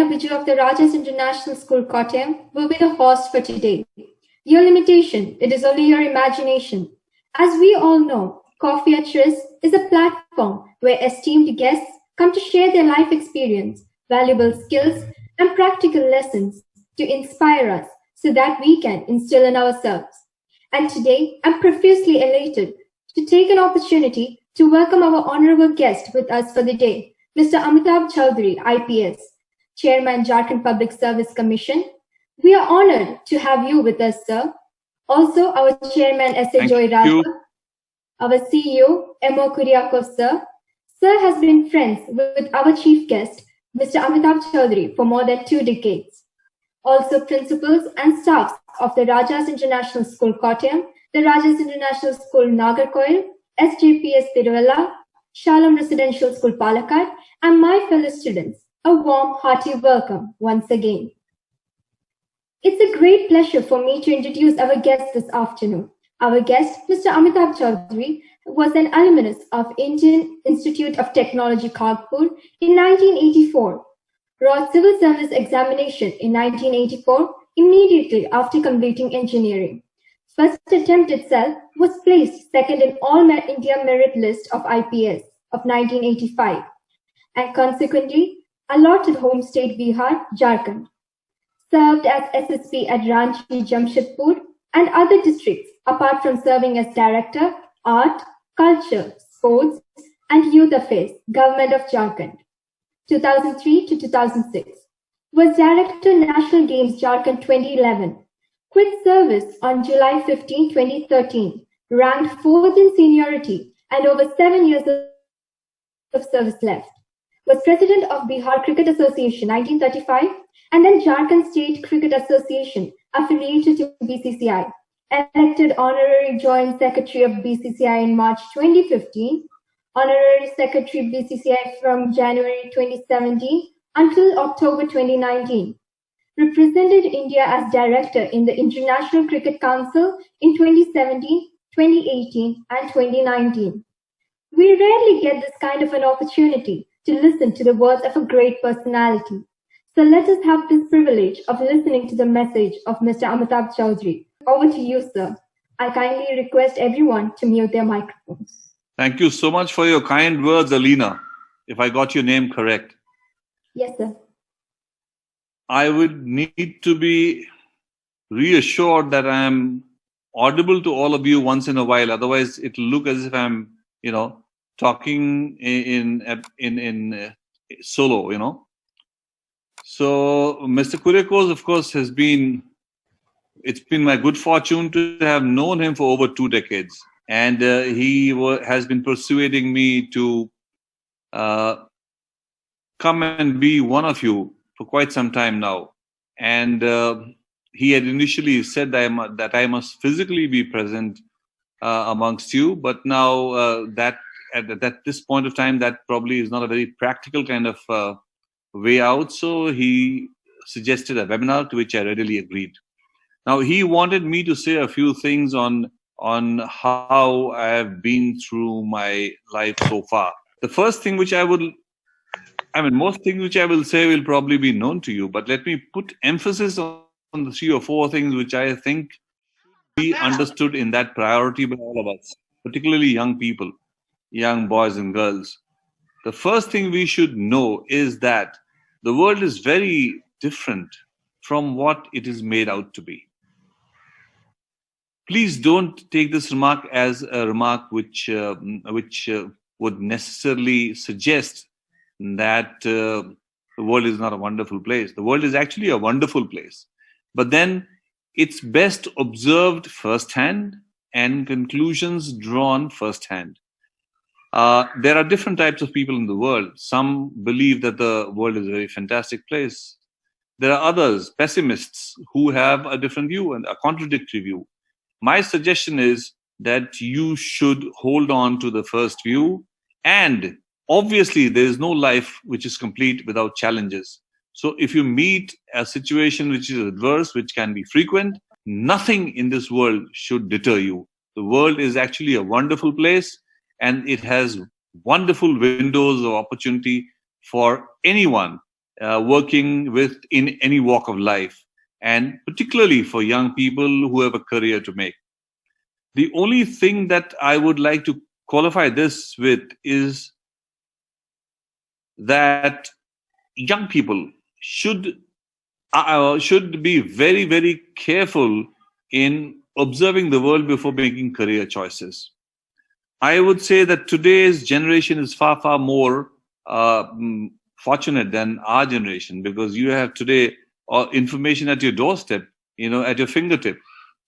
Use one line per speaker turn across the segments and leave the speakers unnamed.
Viju of the Rajas International School, Kottayam, will be the host for today. Your limitation, it is only your imagination. As we all know, Coffee at TRIS is a platform where esteemed guests come to share their life experience, valuable skills, and practical lessons to inspire us so that we can instill in ourselves. And today, I'm profusely elated to take an opportunity to welcome our honorable guest with us for the day, Mr. Amitabh Choudhary, IPS, Chairman, Jharkhand Public Service Commission. We are honored to have you with us, sir. Also, our Chairman, S.A. Joy Radha, our CEO, M.O. Kurichy, sir. Sir has been friends with our chief guest, Mr. Amitabh Choudhary, for more than 2 decades. Also, principals and staffs of the Rajas International School, Kottayam, the Rajas International School, Nagarkoil, SJPS Tiruvalla, Shalom Residential School, Palakkad, and my fellow students, a warm, hearty welcome once again. It's a great pleasure for me to introduce our guest this afternoon. Our guest, Mr. Amitabh Choudhary, was an alumnus of Indian Institute of Technology, Kharagpur in 1984. Wrote civil service examination in 1984 immediately after completing engineering. First attempt itself was placed second in All India Merit List of IPS of 1985 and consequently allotted home state Bihar, Jharkhand. Served as SSP at Ranchi, Jamshedpur and other districts apart from serving as Director, Art, Culture, Sports and Youth Affairs, Government of Jharkhand. 2003 to 2006, was Director National Games Jharkhand 2011, quit service on July 15, 2013, ranked 4th in seniority and over 7 years of service left, was President of Bihar Cricket Association 1935 and then Jharkhand State Cricket Association affiliated to BCCI, elected Honorary Joint Secretary of BCCI in March 2015, Honorary Secretary BCCI from January 2017 until October 2019. Represented India as Director in the International Cricket Council in 2017, 2018 and 2019. We rarely get this kind of an opportunity to listen to the words of a great personality. So let us have this privilege of listening to the message of Mr. Amitabh Choudhary. Over to you, sir. I kindly request everyone to mute their microphones.
Thank you so much for your kind words, Alina, if I got your name correct.
Yes, sir.
I would need to be reassured that I am audible to all of you once in a while. Otherwise, it'll look as if I'm, talking in solo, So, Mr. Kurichy, of course, it's been my good fortune to have known him for over 2 decades. And he has been persuading me to come and be one of you for quite some time now. And he had initially said that I must physically be present amongst you, but now that at this point of time, that probably is not a very practical kind of way out. So he suggested a webinar, to which I readily agreed. Now, he wanted me to say a few things on how I have been through my life so far. The first thing which most things which I will say will probably be known to you, but let me put emphasis on the 3 or 4 things which I think be understood in that priority by all of us, particularly young people, young boys and girls. The first thing we should know is that the world is very different from what it is made out to be. Please don't take this remark as a remark which would necessarily suggest that the world is not a wonderful place. The world is actually a wonderful place. But then it's best observed firsthand and conclusions drawn firsthand. There are different types of people in the world. Some believe that the world is a very fantastic place. There are others, pessimists, who have a different view and a contradictory view. My suggestion is that you should hold on to the first view, and obviously there is no life which is complete without challenges. So if you meet a situation which is adverse, which can be frequent, nothing in this world should deter you. The world is actually a wonderful place, and it has wonderful windows of opportunity for anyone working with in any walk of life, and particularly for young people who have a career to make. The only thing that I would like to qualify this with is that young people should be very, very careful in observing the world before making career choices. I would say that today's generation is far, far more fortunate than our generation, because you have today information at your doorstep, at your fingertip.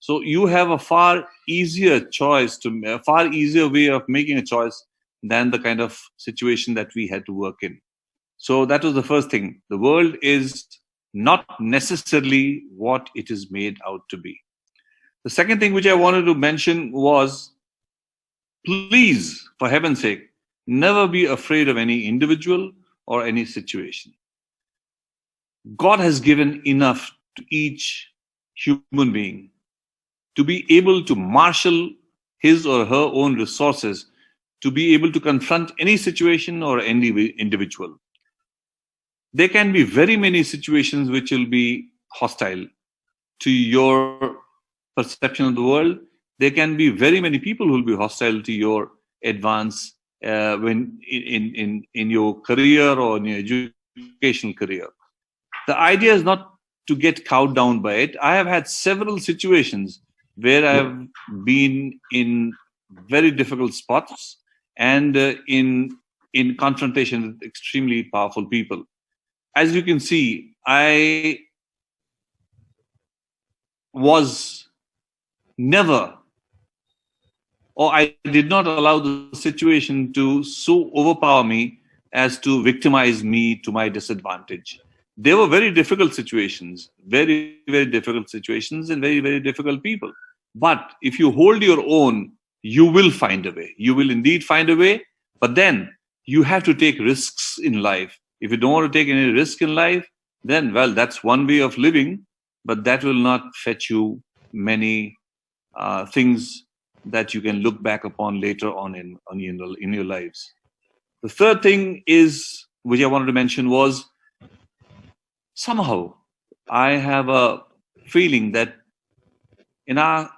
So you have a far easier a far easier way of making a choice than the kind of situation that we had to work in. So that was the first thing. The world is not necessarily what it is made out to be. The second thing which I wanted to mention was, please, for heaven's sake, never be afraid of any individual or any situation. God has given enough to each human being to be able to marshal his or her own resources to be able to confront any situation or any individual. There can be very many situations which will be hostile to your perception of the world. There can be very many people who will be hostile to your advance when in your career or in your educational career. The idea is not to get cowed down by it. I have had several situations where I have been in very difficult spots and in confrontation with extremely powerful people. As you can see, I was never, or I did not allow the situation to so overpower me as to victimize me to my disadvantage. There were very difficult situations, very, very difficult situations, and very, very difficult people. But if you hold your own, you will find a way. You will indeed find a way. But then you have to take risks in life. If you don't want to take any risk in life, then, well, that's one way of living, but that will not fetch you many things that you can look back upon later on in your lives. The third thing is, which I wanted to mention, was somehow I have a feeling that in the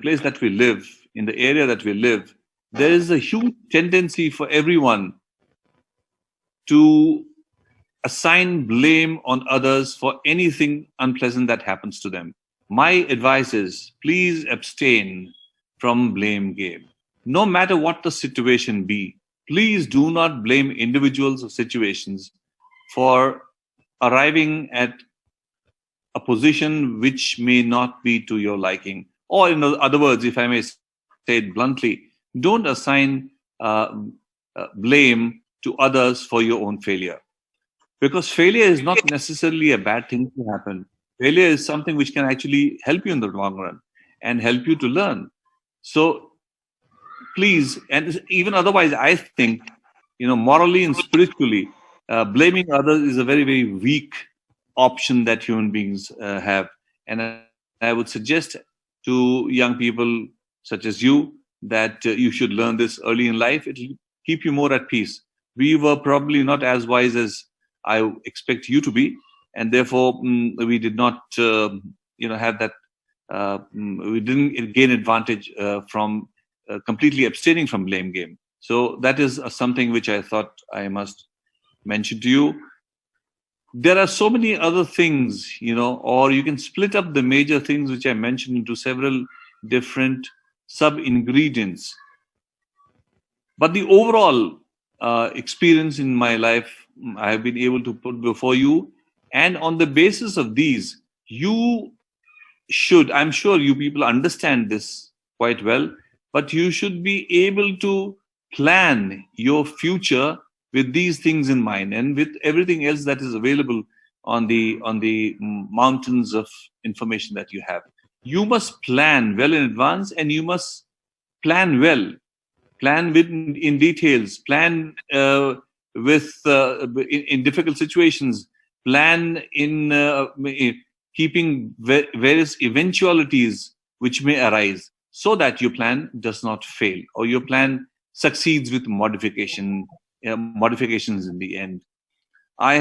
place that we live, in the area that we live, there is a huge tendency for everyone to assign blame on others for anything unpleasant that happens to them. My advice is, please abstain from blame game. No matter what the situation be, please do not blame individuals or situations for arriving at a position which may not be to your liking. Or in other words, if I may say it bluntly, don't assign blame to others for your own failure. Because failure is not necessarily a bad thing to happen. Failure is something which can actually help you in the long run and help you to learn. So please, and even otherwise, I think, morally and spiritually, blaming others is a very, very weak option that human beings have. And I would suggest to young people such as you that you should learn this early in life. It will keep you more at peace. We were probably not as wise as I expect you to be, and therefore we did not, have that. We didn't gain advantage from completely abstaining from blame game. So that is something which I thought I must mention to you. There are so many other things, or you can split up the major things which I mentioned into several different sub-ingredients. But the overall experience in my life, I have been able to put before you. And on the basis of these, you should, I'm sure you people understand this quite well, but you should be able to plan your future with these things in mind and with everything else that is available on the mountains of information that you have. You must plan well in advance, and you must plan well. Plan in details. Plan in difficult situations. Plan in keeping various eventualities which may arise, so that your plan does not fail, or your plan succeeds with modifications in the end. I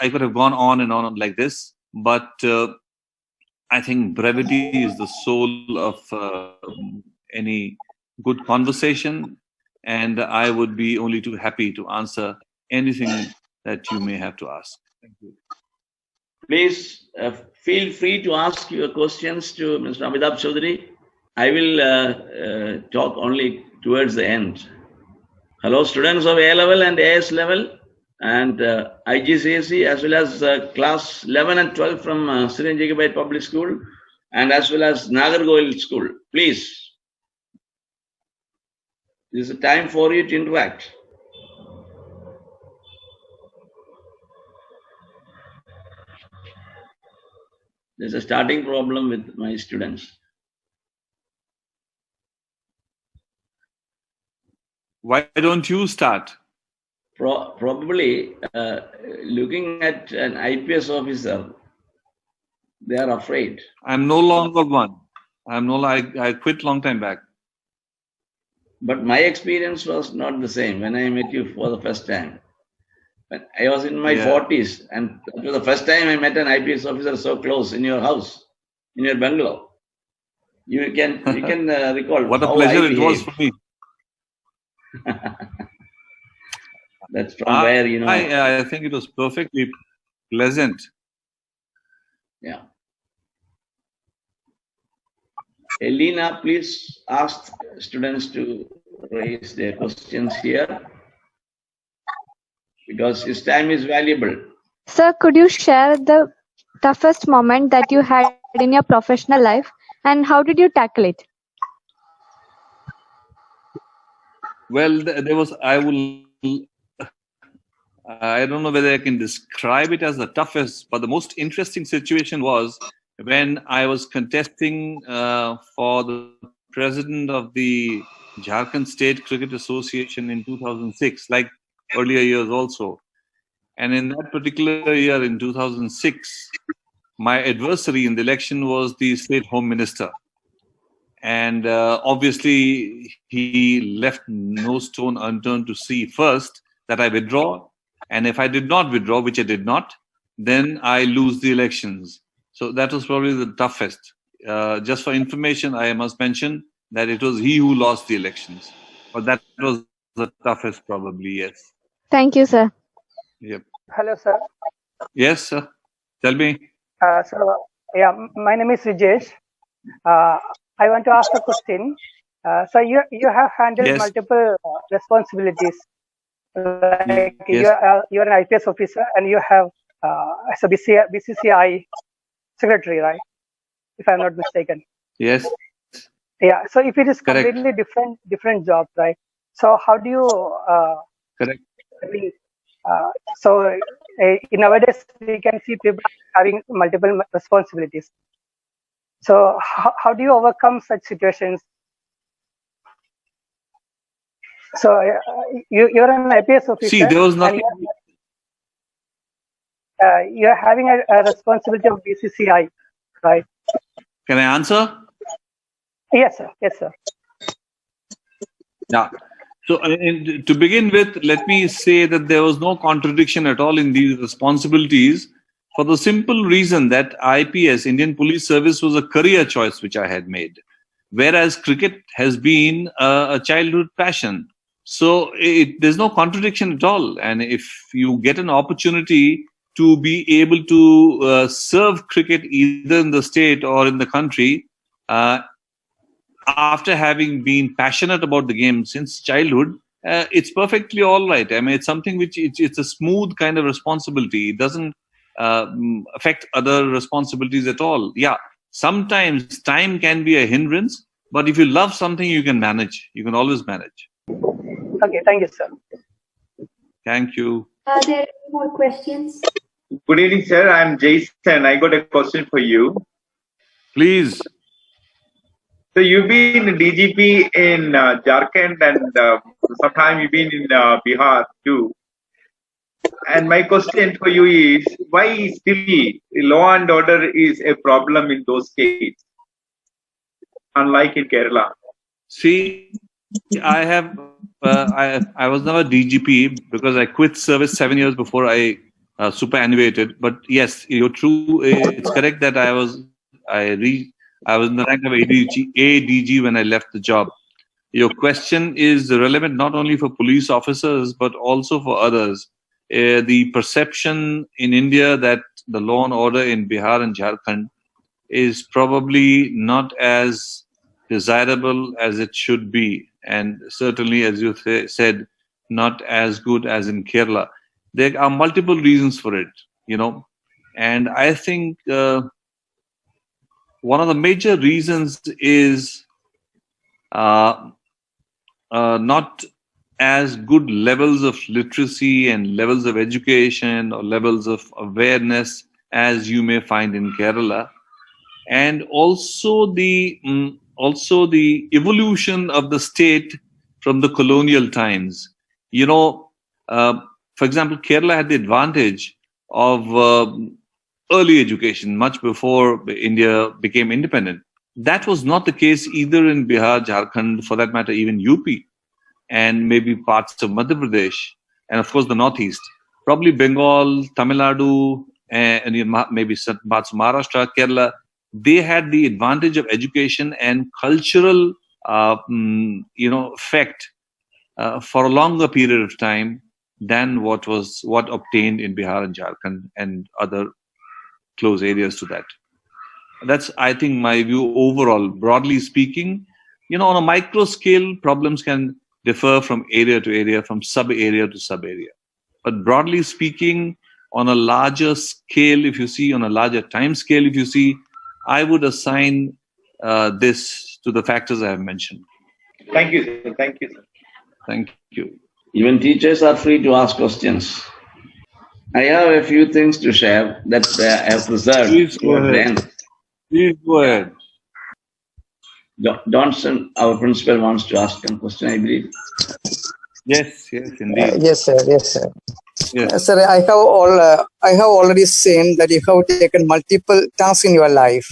could have gone on and on like this, but I think brevity is the soul of any good conversation, and I would be only too happy to answer anything that you may have to ask. Thank you.
Please feel free to ask your questions to Mr. Amitabh Choudhary. I will talk only towards the end. Hello, students of A level and AS level, and IGCSE, as well as class 11 and 12 from Syrian Public School, and as well as Nagargoil School. Please, this is a time for you to interact. There's a starting problem with my students.
Why don't you start?
Probably looking at an IPS officer, they are afraid.
I'm no longer one. I quit long time back.
But my experience was not the same when I met you for the first time. When I was in my 40s, and that was the first time I met an IPS officer so close in your house, in your bungalow. You can recall.
What a pleasure it was for me.
That's from where, you know.
I think it was perfectly pleasant.
Yeah. Elena, please ask students to raise their questions here, because his time is valuable.
Sir, could you share the toughest moment that you had in your professional life, and how did you tackle it?
Well, there was, I don't know whether I can describe it as the toughest, but the most interesting situation was when I was contesting for the president of the Jharkhand State Cricket Association in 2006, like earlier years also. And in that particular year, in 2006, my adversary in the election was the state home minister. And obviously, he left no stone unturned to see first that I withdraw. And if I did not withdraw, which I did not, then I lose the elections. So that was probably the toughest. Just for information, I must mention that it was he who lost the elections. But that was the toughest, probably, yes.
Thank you, sir.
Yep.
Hello, sir.
Yes, sir. Tell me.
So, yeah, my name is Rajesh. I want to ask a question. So you have handled multiple responsibilities. Like you're an IPS officer and you have as a BCCI secretary, right? If I'm not mistaken.
Yes.
Yeah. So if it is
Correct.
completely different job, right? So how do you?
Correct.
I mean, so nowadays we can see people having multiple responsibilities. So how do you overcome such situations? So you're an IPS officer.
See, there was nothing.
You're having a responsibility of BCCI, right?
Can I answer?
Yes, sir. Yes, sir.
Yeah. So to begin with, let me say that there was no contradiction at all in these responsibilities, for the simple reason that IPS, Indian Police Service, was a career choice which I had made, whereas cricket has been a childhood passion. So there's no contradiction at all. And if you get an opportunity to be able to serve cricket either in the state or in the country, after having been passionate about the game since childhood, it's perfectly all right. I mean, it's something which it's a smooth kind of responsibility. It doesn't affect other responsibilities at all. Yeah, sometimes time can be a hindrance, but if you love something, you can manage. You can always manage.
Okay, thank you, sir.
Thank you.
Are there any more questions?
Good evening, sir. I'm Jason. I got a question for you.
Please.
So you've been DGP in Jharkhand and sometime you've been in Bihar too. And my question for you is, why still law and order is a problem in those states, unlike in Kerala?
See, I have. I was never DGP because I quit service 7 years before I superannuated. But yes, you're true. It's correct that I was in the rank of ADG when I left the job. Your question is relevant not only for police officers but also for others. The perception in India that the law and order in Bihar and Jharkhand is probably not as desirable as it should be, and certainly, as you said, not as good as in Kerala. There are multiple reasons for it, and I think one of the major reasons is not as good levels of literacy and levels of education or levels of awareness as you may find in Kerala, and also the evolution of the state from the colonial times. For example, Kerala had the advantage of early education much before India became independent. That was not the case either in Bihar, Jharkhand, for that matter, even UP, and maybe parts of Madhya Pradesh, and of course the Northeast. Probably Bengal, Tamil Nadu, and maybe parts of Maharashtra, Kerala. They had the advantage of education and cultural, effect for a longer period of time than what obtained in Bihar and Jharkhand and other close areas to that. That's, I think, my view overall. Broadly speaking, on a micro scale, problems can differ from area to area, from sub-area to sub-area. But broadly speaking, on a larger scale, if you see, on a larger time scale, if you see, I would assign this to the factors I have mentioned.
Thank you, sir. Thank you, sir.
Thank you.
Even teachers are free to ask questions. I have a few things to share that I have preserved.
Please go ahead. Please go ahead.
Johnson, our principal, wants to ask a question, I believe.
Yes, indeed.
Yes, sir. Yes, sir.
Yes.
Sir, I have already seen that you have taken multiple tasks in your life.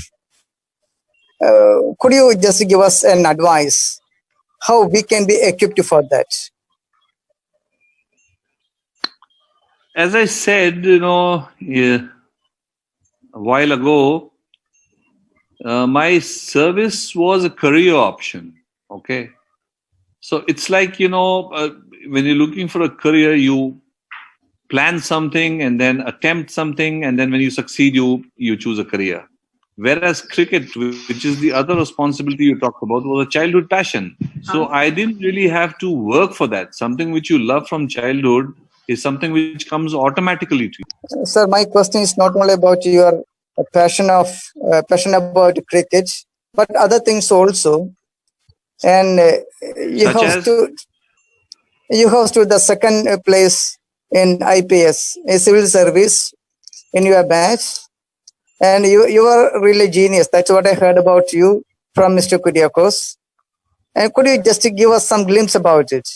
Could you just give us an advice how we can be equipped for that?
As I said, a while ago, my service was a career option. Okay. So it's like, when you're looking for a career, you plan something and then attempt something, and then when you succeed, you choose a career. Whereas cricket, which is the other responsibility you talked about, was a childhood passion. So I didn't really have to work for that. Something which you love from childhood is something which comes automatically to you.
Sir, my question is not only about your passion about cricket, but other things also. And you have stood the second place in IPS, a civil service, in your batch. And you are really genius. That's what I heard about you from Mr. Kuriakos. And could you just give us some glimpse about it?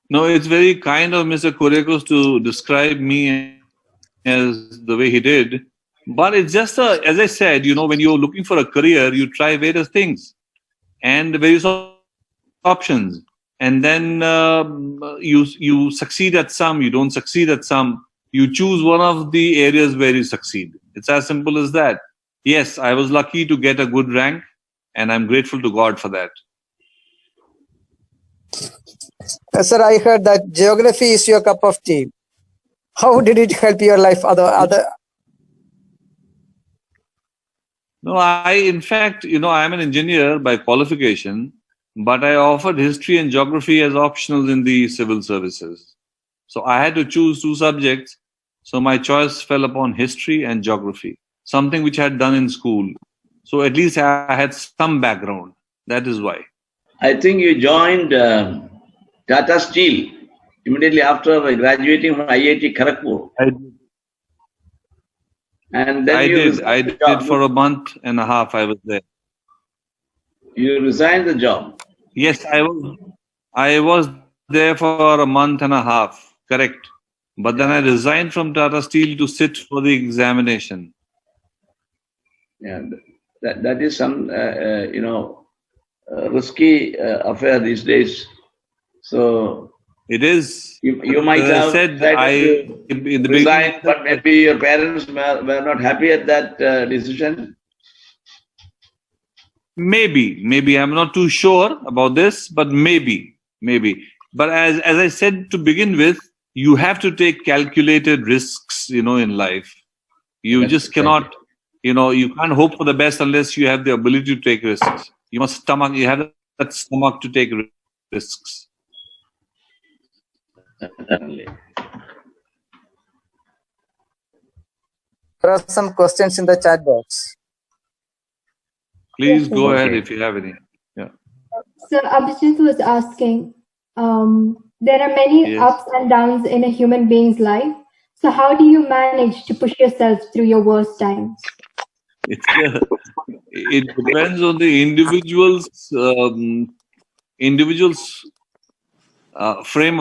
No, it's very kind of Mr. Kuriakos to describe me as the way he did. But it's just, as I said, when you're looking for a career, you try various things and various options. And then you succeed at some, you don't succeed at some. You choose one of the areas where you succeed. It's as simple as that. Yes, I was lucky to get a good rank, and I'm grateful to God for that.
Sir, I heard that geography is your cup of tea. How did it help your life?
No, in fact, I'm an engineer by qualification, but I offered history and geography as optionals in the civil services. So I had to choose two subjects. So my choice fell upon history and geography, something which I had done in school. So at least I had some background. That is why.
I think you joined Tata Steel immediately after graduating from IIT Kharagpur.
I did.
And then
I did for a month and a half. I was there.
You resigned the job.
Yes, I was there for a month and a half. Correct. But then I resigned from Tata Steel to sit for the examination.
Yeah, that is some risky affair these days. So
it is.
You might have
said
decided
in
to
the
resign,
beginning,
but maybe your parents were not happy at that decision.
Maybe I'm not too sure about this, but maybe. But as I said to begin with, you have to take calculated risks, in life. You
Yes,
just cannot, you can't hope for the best unless you have the ability to take risks. You have that stomach to take risks.
Certainly.
There are some questions in the chat box.
Please
Yes,
go
sir.
ahead if you have any. Yeah.
So Abhijit was asking, there are many
Yes.
ups and downs in a human being's life. So how do you manage to push yourself through your worst times?
It depends on the individual's frame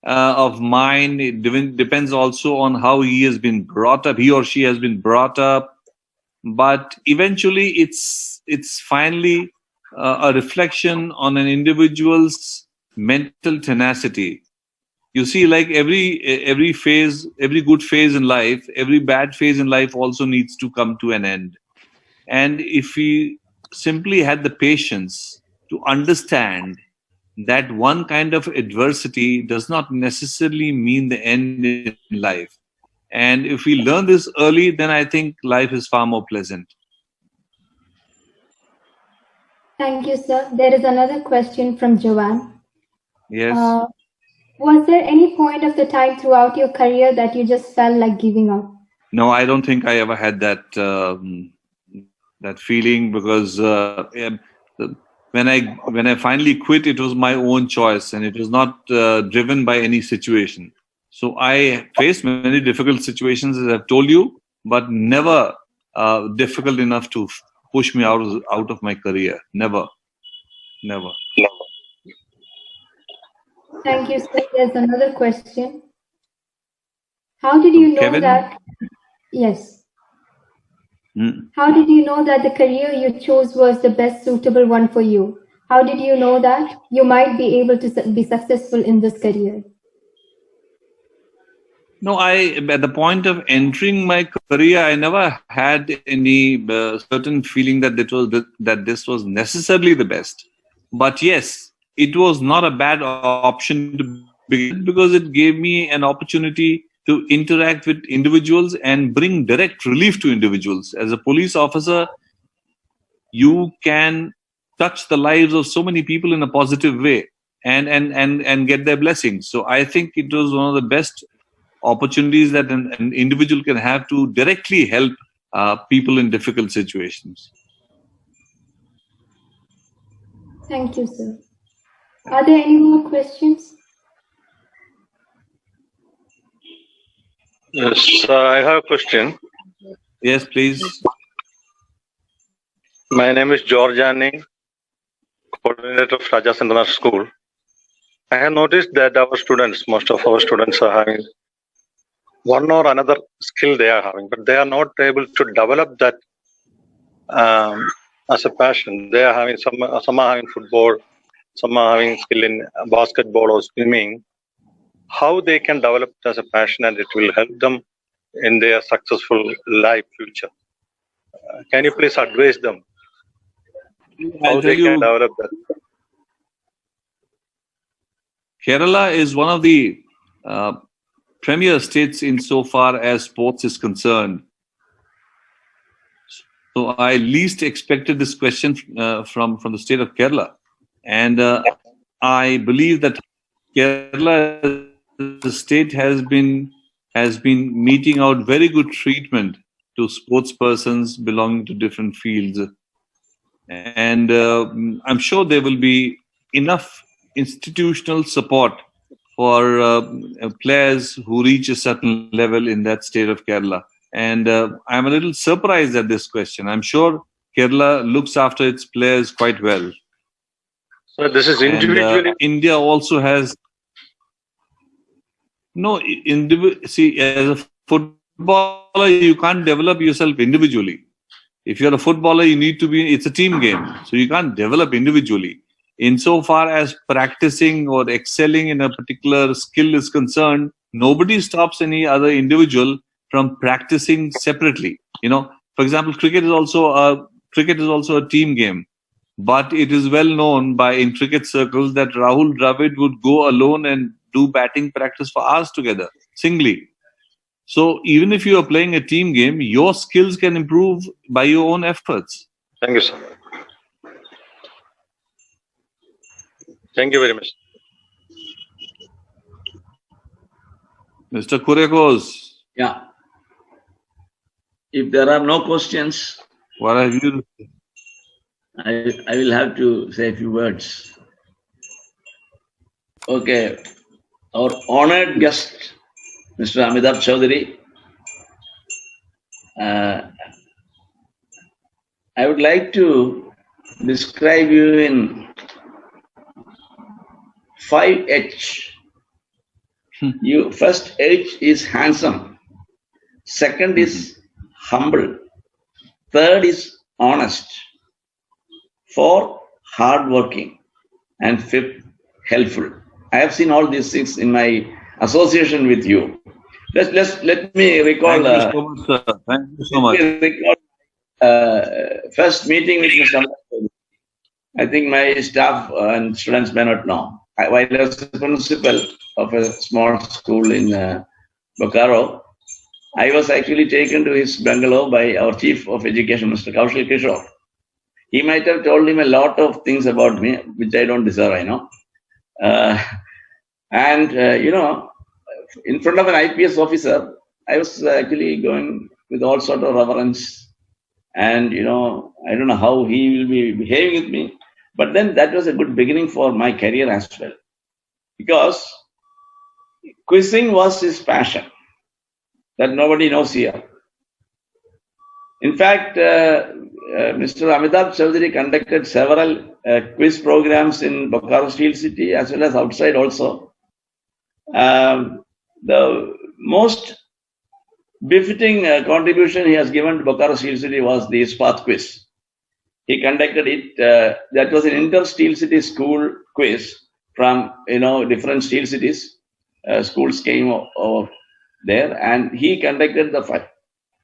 of mind. It depends also on how he has been brought up, he or she has been brought up. But eventually, it's finally a reflection on an individual's mental tenacity. You see, like every phase, every good phase in life, every bad phase in life also needs to come to an end. And if we simply had the patience to understand that one kind of adversity does not necessarily mean the end in life. And if we learn this early, then I think life is far more pleasant.
Thank you, sir. There is another question from Joanne.
Yes.
Was there any point of the time throughout your career that you just felt like giving up?
No, I don't think I ever had that feeling, because when I finally quit, it was my own choice and it was not driven by any situation. So I faced many difficult situations, as I've told you, but never difficult enough to push me out of my career. Never.
Thank you, sir. There's another question. How did you know
Kevin?
that? Yes. How did you know that the career you chose was the best suitable one for you? How did you know that you might be able to be successful in this career?
No, at the point of entering my career, I never had any certain feeling that this was necessarily the best. But yes, it was not a bad option to begin, because it gave me an opportunity to interact with individuals and bring direct relief to individuals. As a police officer, you can touch the lives of so many people in a positive way and get their blessings. So I think it was one of the best opportunities that an individual can have to directly help people in difficult situations.
Thank you, sir. Are there any more questions?
Yes, I have a question.
Yes, please.
My name is George Anning, coordinator of Rajas International School. I have noticed that most of our students are having one or another skill they are having, but they are not able to develop that as a passion. They are having some are having football, some are having skill in basketball or swimming. How they can develop it as a passion, and it will help them in their successful life future. Can you please advise them how they can develop that?
Kerala is one of the premier states insofar as sports is concerned. So I least expected this question from the state of Kerala. And I believe that Kerala, the state, has been meting out very good treatment to sports persons belonging to different fields. And I'm sure there will be enough institutional support for players who reach a certain level in that state of Kerala. And I'm a little surprised at this question. I'm sure Kerala looks after its players quite well.
So this is individually.
And, India also has see, as a footballer, you can't develop yourself individually. If you're a footballer, you need to be, it's a team game. So you can't develop individually. Insofar as practicing or excelling in a particular skill is concerned, nobody stops any other individual from practicing separately. For example, cricket is also a team game. But it is well known in cricket circles that Rahul Dravid would go alone and do batting practice for hours together, singly. So even if you are playing a team game, your skills can improve by your own efforts.
Thank you, sir. Thank you very much.
Mr. Kurekos.
Yeah. If there are no questions,
what have you?
I will have to say a few words. Okay. Our honored guest, Mr. Amitabh Choudhary. I would like to describe you in 5 H. First H is handsome. Second is humble. Third is honest. 4, hardworking. And 5th, helpful. I have seen all these things in my association with you. Let me recall.
Thank you so much, sir. Thank you so much.
Recall, first meeting with Mr. Amitabh. I think my staff and students may not know. While I was the principal of a small school in Bokaro, I was actually taken to his bungalow by our chief of education, Mr. Kaushal Kishore. He might have told him a lot of things about me, which I don't deserve, I know. In front of an IPS officer, I was actually going with all sort of reverence. And, I don't know how he will be behaving with me. But then that was a good beginning for my career as well. Because quizzing was his passion that nobody knows here. In fact, Mr. Amitabh Choudhary conducted several quiz programs in Bokaro Steel City as well as outside also. The most befitting contribution he has given to Bokaro Steel City was the Ispat quiz. He conducted it, that was an inter-Steel City school quiz from, different steel cities. Schools came over there and he conducted the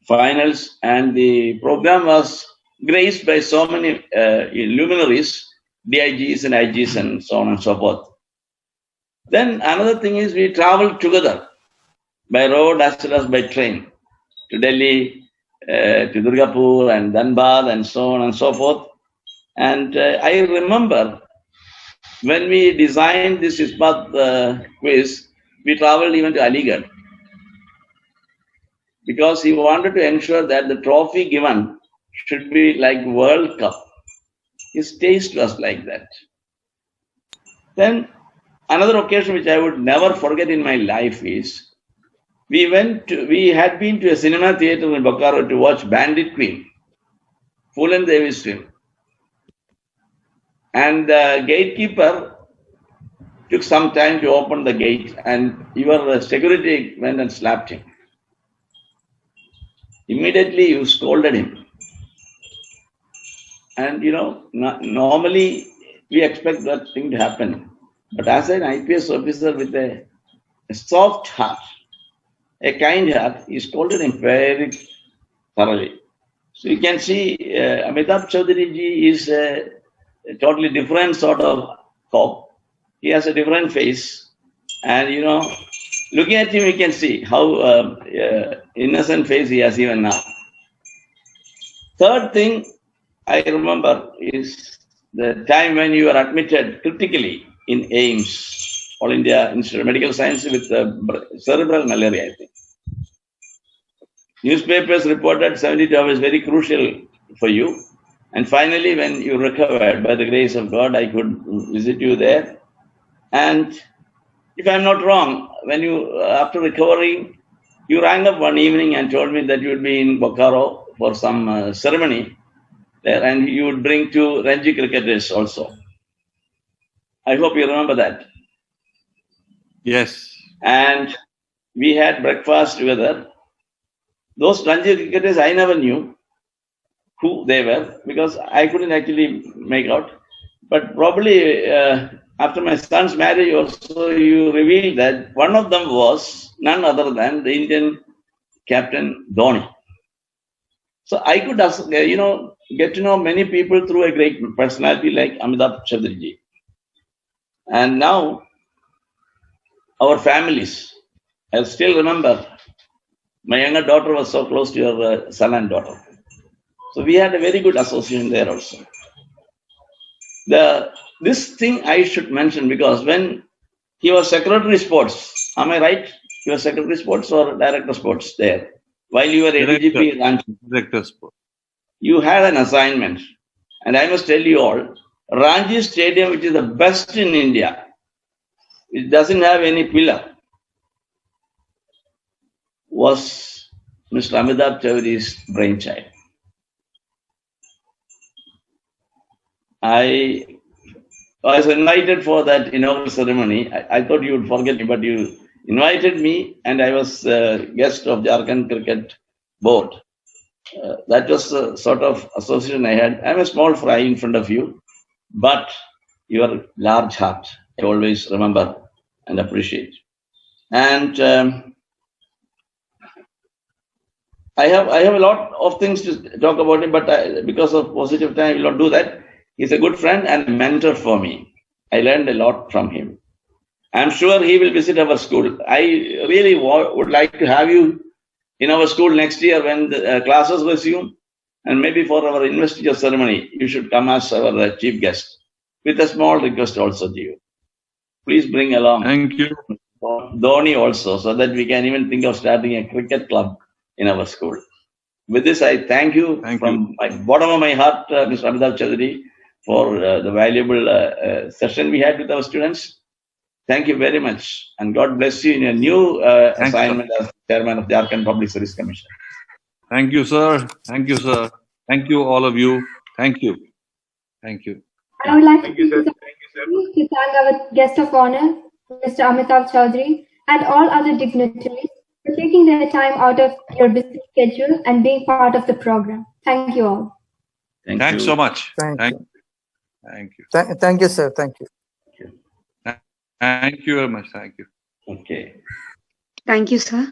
finals, and the program was graced by so many luminaries, DIGs and IGs and so on and so forth. Then another thing is we traveled together by road as well as by train to Delhi, to Durgapur and Dhanbad and so on and so forth. And I remember when we designed this Ispat quiz, we traveled even to Aligarh because he wanted to ensure that the trophy given should be like World Cup. His taste was like that. Then another occasion which I would never forget in my life is we had been to a cinema theater in Bokaro to watch Bandit Queen, Phulan Devi's film. And the gatekeeper took some time to open the gate, and your security went and slapped him. Immediately you scolded him. And normally we expect that thing to happen. But as an IPS officer with a soft heart, a kind heart, he scolded him very thoroughly. So you can see Amitabh Choudhary ji is a totally different sort of cop. He has a different face. And, looking at him, you can see how innocent face he has even now. Third thing I remember is the time when you were admitted critically in AIIMS, All India Institute of Medical Science, with cerebral malaria, I think. Newspapers reported 72 hours very crucial for you. And finally, when you recovered, by the grace of God, I could visit you there. And if I'm not wrong, when you, after recovering, you rang up one evening and told me that you would be in Bokaro for some ceremony there, and you would bring 2 Ranji cricketers also. I hope you remember that.
Yes.
And we had breakfast together. Those Ranji cricketers I never knew. who they were because I couldn't actually make out. But probably after my son's marriage also you revealed that one of them was none other than the Indian Captain Dhoni. So I could, get to know many people through a great personality like Amitabh Choudhary. And now our families, I still remember my younger daughter was so close to your son and daughter. So we had a very good association there also. This thing I should mention because when he was Secretary Sports, am I right? He was Secretary Sports or Director Sports there? While you were ADGP Ranchi.
Director Sports.
You had an assignment. And I must tell you all, Ranchi Stadium, which is the best in India, it doesn't have any pillar, was Mr. Amitabh Choudhary's brainchild. I was invited for that inaugural ceremony. I thought you would forget me, but you invited me and I was guest of Jharkhand Cricket Board. That was the sort of association I had. I'm a small fry in front of you, but your large heart, I always remember and appreciate. And I have a lot of things to talk about him, but because of positive time, I will not do that. He's a good friend and a mentor for me. I learned a lot from him. I'm sure he will visit our school. I really would like to have you in our school next year when the classes resume, and maybe for our investiture ceremony, you should come as our chief guest with a small request also to you. Please bring along
Thank you.
Dhoni also, so that we can even think of starting a cricket club in our school. With this, I thank you from my bottom of my heart, Mr. Amitabh Choudhary, for the valuable session we had with our students. Thank you very much, and God bless you in your new assignment as chairman of the Jharkhand Public Service Commission.
Thank you, sir. Thank you, sir. Thank you, all of you. Thank you. Thank you.
I would like to thank our guest of honor, Mr. Amitabh Choudhary, and all other dignitaries for taking their time out of your busy schedule and being part of the program. Thank you all.
Thanks so much.
Thank you.
Thank you.
Thank you, sir. Thank you.
Thank you very much. Thank you.
Okay.
Thank you, sir.